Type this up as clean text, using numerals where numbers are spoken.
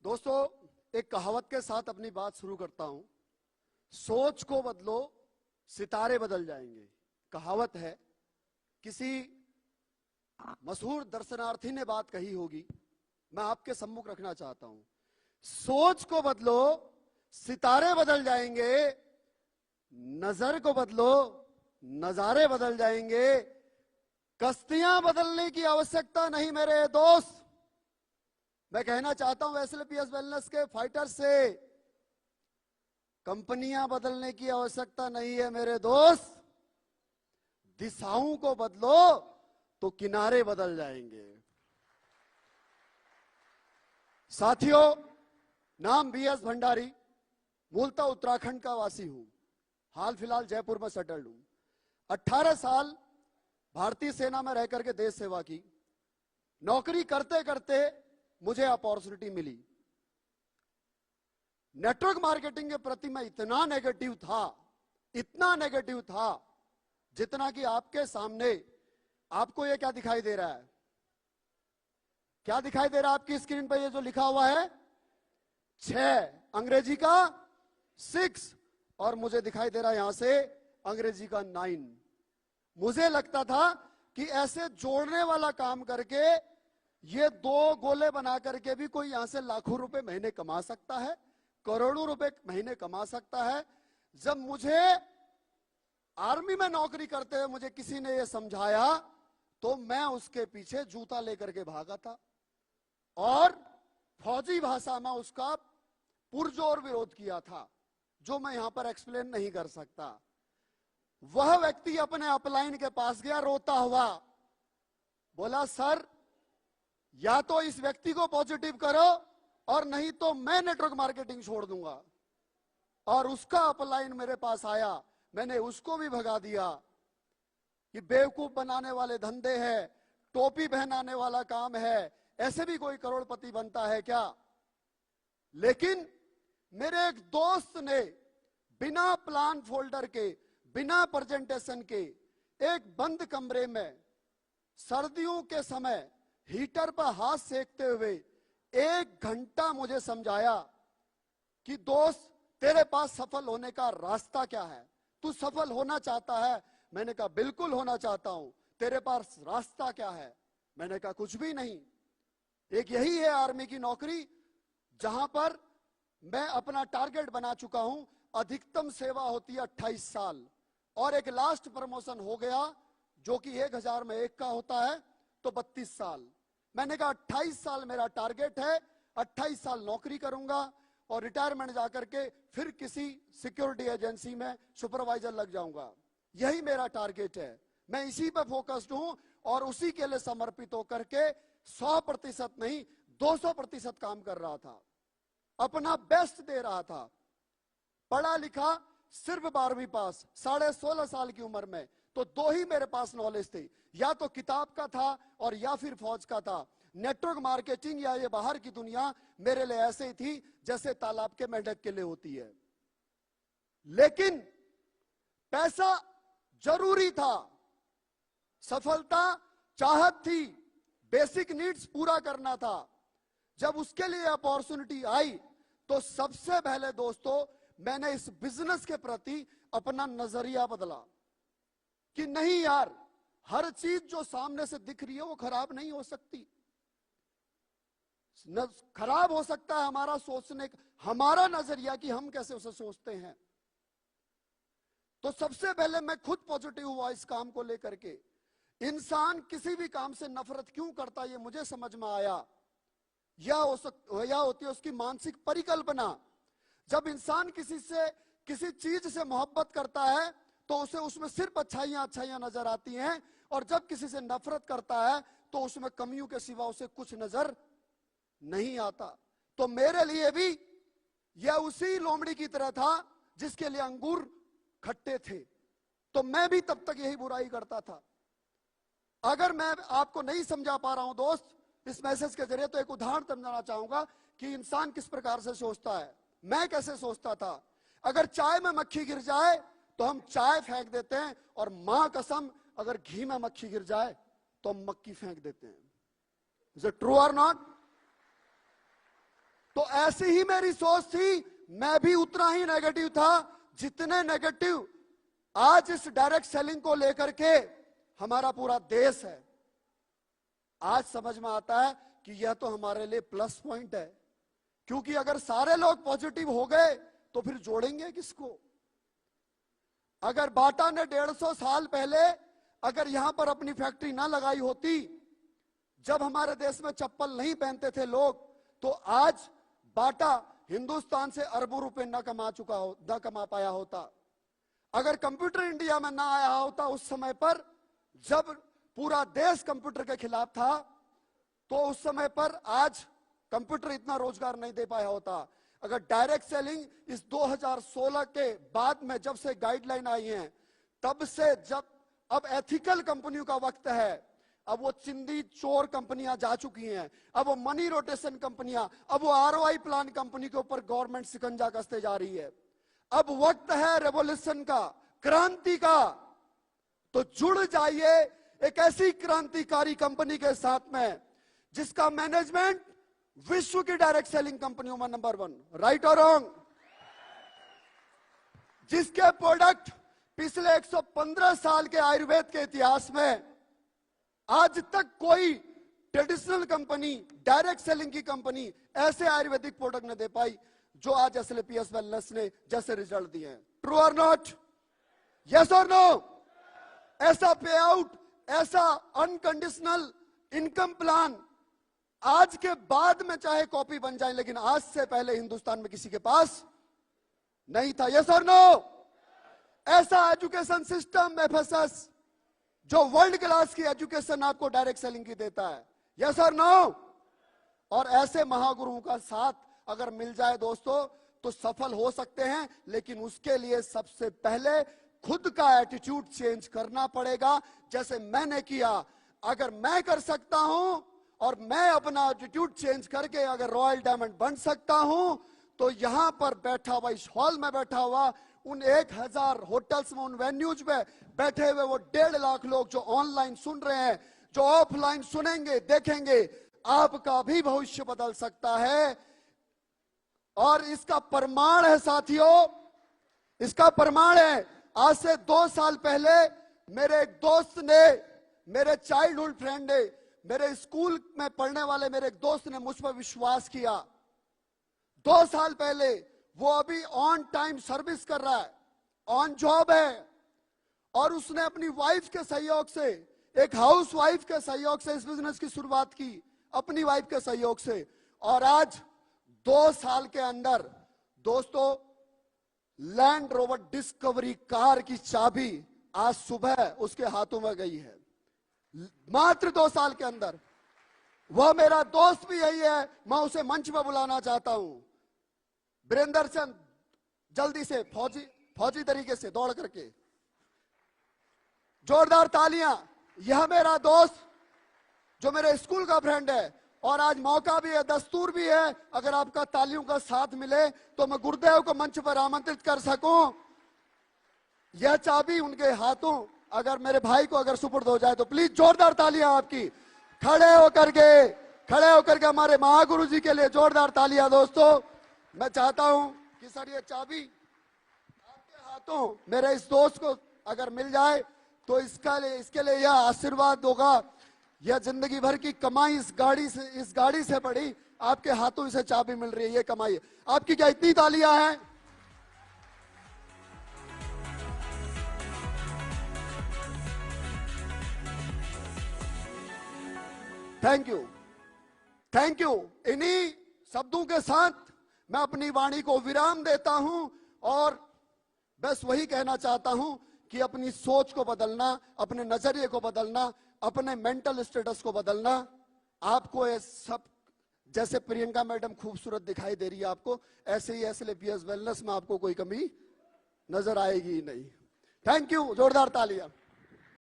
दोस्तों, एक कहावत के साथ अपनी बात शुरू करता हूं। सोच को बदलो, सितारे बदल जाएंगे। कहावत है, किसी मशहूर दर्शनार्थी ने बात कही होगी, मैं आपके सम्मुख रखना चाहता हूं। सोच को बदलो, सितारे बदल जाएंगे। नजर को बदलो, नजारे बदल जाएंगे। कश्तियां बदलने की आवश्यकता नहीं मेरे दोस्त। मैं कहना चाहता हूं एसएलपीएस वेलनेस के फाइटर से, कंपनियां बदलने की आवश्यकता नहीं है मेरे दोस्त। दिशाओं को बदलो तो किनारे बदल जाएंगे। साथियों, नाम बीएस भंडारी, मूलतः उत्तराखंड का वासी हूं। हाल फिलहाल जयपुर में सेटल्ड हूं। 18 साल भारतीय सेना में रह करके देश सेवा की। नौकरी करते करते मुझे अपॉर्चुनिटी मिली। नेटवर्क मार्केटिंग के प्रति मैं इतना नेगेटिव था, जितना कि आपके सामने आपको ये क्या दिखाई दे रहा है? क्या दिखाई दे रहा है आपकी स्क्रीन पर? ये जो लिखा हुआ है 6, अंग्रेजी का 6, और मुझे दिखाई दे रहा है यहां से अंग्रेजी का 9। मुझे लगता था कि ऐसे जोड़ने वाला काम करके ये 2 गोले बना करके भी कोई यहां से लाखों रुपए महीने कमा सकता है, करोड़ों रुपए महीने कमा सकता है। जब मुझे आर्मी में नौकरी करते हुए मुझे किसी ने यह समझाया, तो मैं उसके पीछे जूता लेकर के भागा था और फौजी भाषा में उसका पुरजोर विरोध किया था, जो मैं यहां पर एक्सप्लेन नहीं कर सकता। वह व्यक्ति अपने अपलाइन के पास गया रोता हुआ, बोला सर या तो इस व्यक्ति को पॉजिटिव करो और नहीं तो मैं नेटवर्क मार्केटिंग छोड़ दूंगा। और उसका अपलाइन मेरे पास आया, मैंने उसको भी भगा दिया कि बेवकूफ बनाने वाले धंधे हैं, टोपी पहनाने वाला काम है, ऐसे भी कोई करोड़पति बनता है क्या? लेकिन मेरे एक दोस्त ने बिना प्लान फोल्डर के, बिना प्रेजेंटेशन के, एक बंद कमरे में सर्दियों के समय हीटर पर हाथ सेकते हुए 1 घंटा मुझे समझाया कि दोस्त तेरे पास सफल होने का रास्ता क्या है, तू सफल होना चाहता है? मैंने कहा बिल्कुल होना चाहता हूं। तेरे पास रास्ता क्या है? मैंने कहा कुछ भी नहीं। एक यही है आर्मी की नौकरी, जहां पर मैं अपना टारगेट बना चुका हूं। अधिकतम सेवा होती है 28 साल और एक लास्ट प्रमोशन हो गया जो कि 1000 में 1 का होता है, तो 32 साल। मैंने कहा 28 साल मेरा टारगेट है, 28 साल नौकरी करूंगा और रिटायरमेंट जाकर के फिर किसी सिक्योरिटी एजेंसी में सुपरवाइजर लग जाऊंगा। यही मेरा टारगेट है। मैं इसी पर फोकस्ड हूं और उसी के लिए समर्पित होकर के 100% नहीं 200% काम कर रहा था, अपना बेस्ट दे रहा था। पढ़ा लिखा सिर्फ 12वीं पास, 16.5 साल की उम्र में, तो 2 ही मेरे पास नॉलेज थे, या तो किताब का था और या फिर फौज का था। नेटवर्क मार्केटिंग या ये बाहर की दुनिया मेरे लिए ऐसे ही थी जैसे तालाब के मेंढक के लिए होती है। लेकिन पैसा जरूरी था, सफलता चाहत थी, बेसिक नीड्स पूरा करना था। जब उसके लिए अपॉर्चुनिटी आई तो सबसे पहले दोस्तों मैंने इस बिजनेस के प्रति अपना नजरिया बदला कि नहीं यार, हर चीज जो सामने से दिख रही है वो खराब नहीं हो सकती। खराब हो सकता है हमारा सोचने, हमारा नजरिया कि हम कैसे उसे सोचते हैं। तो सबसे पहले मैं खुद पॉजिटिव हुआ इस काम को लेकर के। इंसान किसी भी काम से नफरत क्यों करता है ये मुझे समझ में आया। या होती है उसकी मानसिक परिकल्पना। जब इंसान किसी चीज से मोहब्बत करता है तो उसे उसमें सिर्फ अच्छाइयां नजर आती हैं, और जब किसी से नफरत करता है तो उसमें कमियों के सिवा उसे कुछ नजर नहीं आता। तो मेरे लिए भी यह उसी लोमड़ी की तरह था जिसके लिए अंगूर खट्टे थे, तो मैं भी तब तक यही बुराई करता था। अगर मैं आपको नहीं समझा पा रहा हूं दोस्त इस मैसेज के जरिए, तो एक उदाहरण समझाना चाहूंगा कि इंसान किस प्रकार से सोचता है। मैं कैसे सोचता था। अगर चाय में मक्खी गिर जाए तो हम चाय फेंक देते हैं, और मां कसम अगर घी में मक्खी गिर जाए तो हम मक्खी फेंक देते हैं। इज इट ट्रू और नॉट? तो ऐसी ही मेरी सोच थी, मैं भी उतना ही नेगेटिव था जितने नेगेटिव आज इस डायरेक्ट सेलिंग को लेकर के हमारा पूरा देश है। आज समझ में आता है कि यह तो हमारे लिए प्लस पॉइंट है, क्योंकि अगर सारे लोग पॉजिटिव हो गए तो फिर जोड़ेंगे किसको? अगर बाटा ने 150 साल पहले अगर यहां पर अपनी फैक्ट्री ना लगाई होती, जब हमारे देश में चप्पल नहीं पहनते थे लोग, तो आज बाटा हिंदुस्तान से अरबों रुपए न कमा पाया होता। अगर कंप्यूटर इंडिया में ना आया होता उस समय पर, जब पूरा देश कंप्यूटर के खिलाफ था, तो उस समय पर आज कंप्यूटर इतना रोजगार नहीं दे पाया होता। अगर डायरेक्ट सेलिंग इस 2016 के बाद में जब से गाइडलाइन आई है, तब से जब अब एथिकल कंपनियों का वक्त है, अब वो चिंदी चोर कंपनियां जा चुकी हैं, अब वो मनी रोटेशन कंपनियां, अब वो आरओआई प्लान कंपनी के ऊपर गवर्नमेंट शिकंजा कसते जा रही है। अब वक्त है रेवोल्यूशन का, क्रांति का। तो जुड़ जाइए एक ऐसी क्रांतिकारी कंपनी के साथ में जिसका मैनेजमेंट विश्व की डायरेक्ट सेलिंग कंपनियों में नंबर 1, राइट और रॉन्ग? जिसके प्रोडक्ट पिछले 115 साल के आयुर्वेद के इतिहास में आज तक कोई ट्रेडिशनल कंपनी, डायरेक्ट सेलिंग की कंपनी ऐसे आयुर्वेदिक प्रोडक्ट न दे पाई जो आज एसएलपीएस वेलनेस ने जैसे रिजल्ट दिए हैं। ट्रू और नॉट? यस और नो? ऐसा पे आउट, ऐसा अनकंडीशनल इनकम प्लान आज के बाद में चाहे कॉपी बन जाए, लेकिन आज से पहले हिंदुस्तान में किसी के पास नहीं था। यस और नो? ऐसा एजुकेशन सिस्टम एफएसएस जो वर्ल्ड क्लास की एजुकेशन आपको डायरेक्ट सेलिंग की देता है। यस और नो? और ऐसे महागुरुओं का साथ अगर मिल जाए दोस्तों तो सफल हो सकते हैं, लेकिन उसके लिए सबसे पहले खुद का एटीट्यूड चेंज करना पड़ेगा, जैसे मैंने किया। अगर मैं कर सकता हूं और मैं अपना एटीट्यूड चेंज करके अगर रॉयल डायमंड बन सकता हूं, तो यहां पर बैठा हुआ, इस हॉल में बैठा हुआ, उन 1000 होटल्स में, उन वेन्यूज में बैठे हुए वो 1.5 लाख लोग जो ऑनलाइन सुन रहे हैं, जो ऑफलाइन सुनेंगे, देखेंगे, आपका भी भविष्य बदल सकता है। और इसका प्रमाण है साथियों, इसका प्रमाण है, आज से 2 साल पहले मेरे एक दोस्त ने, मेरे चाइल्डहुड फ्रेंड ने, मेरे स्कूल में पढ़ने वाले मेरे एक दोस्त ने मुझ पर विश्वास किया। 2 साल पहले, वो अभी ऑन टाइम सर्विस कर रहा है, ऑन जॉब है, और उसने अपनी वाइफ के सहयोग से, एक हाउस वाइफ के सहयोग से इस बिजनेस की शुरुआत की, अपनी वाइफ के सहयोग से। और आज 2 साल के अंदर दोस्तों लैंड रोवर डिस्कवरी कार की चाबी आज सुबह उसके हाथों में गई है, मात्र 2 साल के अंदर। वह मेरा दोस्त भी यही है, मैं उसे मंच पर बुलाना चाहता हूं। वीरेंद्र चंद, जल्दी से फौजी तरीके से दौड़ करके, जोरदार तालियां। यह मेरा दोस्त जो मेरे स्कूल का फ्रेंड है, और आज मौका भी है, दस्तूर भी है, अगर आपका तालियों का साथ मिले तो मैं गुरुदेव को मंच पर आमंत्रित कर सकूं। यह चाबी उनके हाथों अगर मेरे भाई को अगर सुपुर्द हो जाए तो प्लीज जोरदार तालियां आपकी। खड़े होकर के हमारे महागुरु जी के लिए जोरदार तालियां दोस्तों। मैं चाहता हूं कि सर ये चाबी आपके हाथों मेरे इस दोस्त को अगर मिल जाए तो इसके लिए यह आशीर्वाद होगा, यह जिंदगी भर की कमाई इस गाड़ी से पड़ी, आपके हाथों से चाबी मिल रही है, ये कमाई। आपकी क्या इतनी तालियां हैं? Thank you. इन्हीं शब्दों के साथ मैं अपनी वाणी को विराम देता हूं, और बस वही कहना चाहता हूं कि अपनी सोच को बदलना, अपने नजरिए को बदलना, अपने मेंटल स्टेटस को बदलना। आपको ये सब, जैसे प्रियंका मैडम खूबसूरत दिखाई दे रही है आपको, ऐसे ही एसएलपीएस वेलनेस में आपको कोई कमी नजर आएगी ही नहीं। थैंक यू, जोरदार तालियां।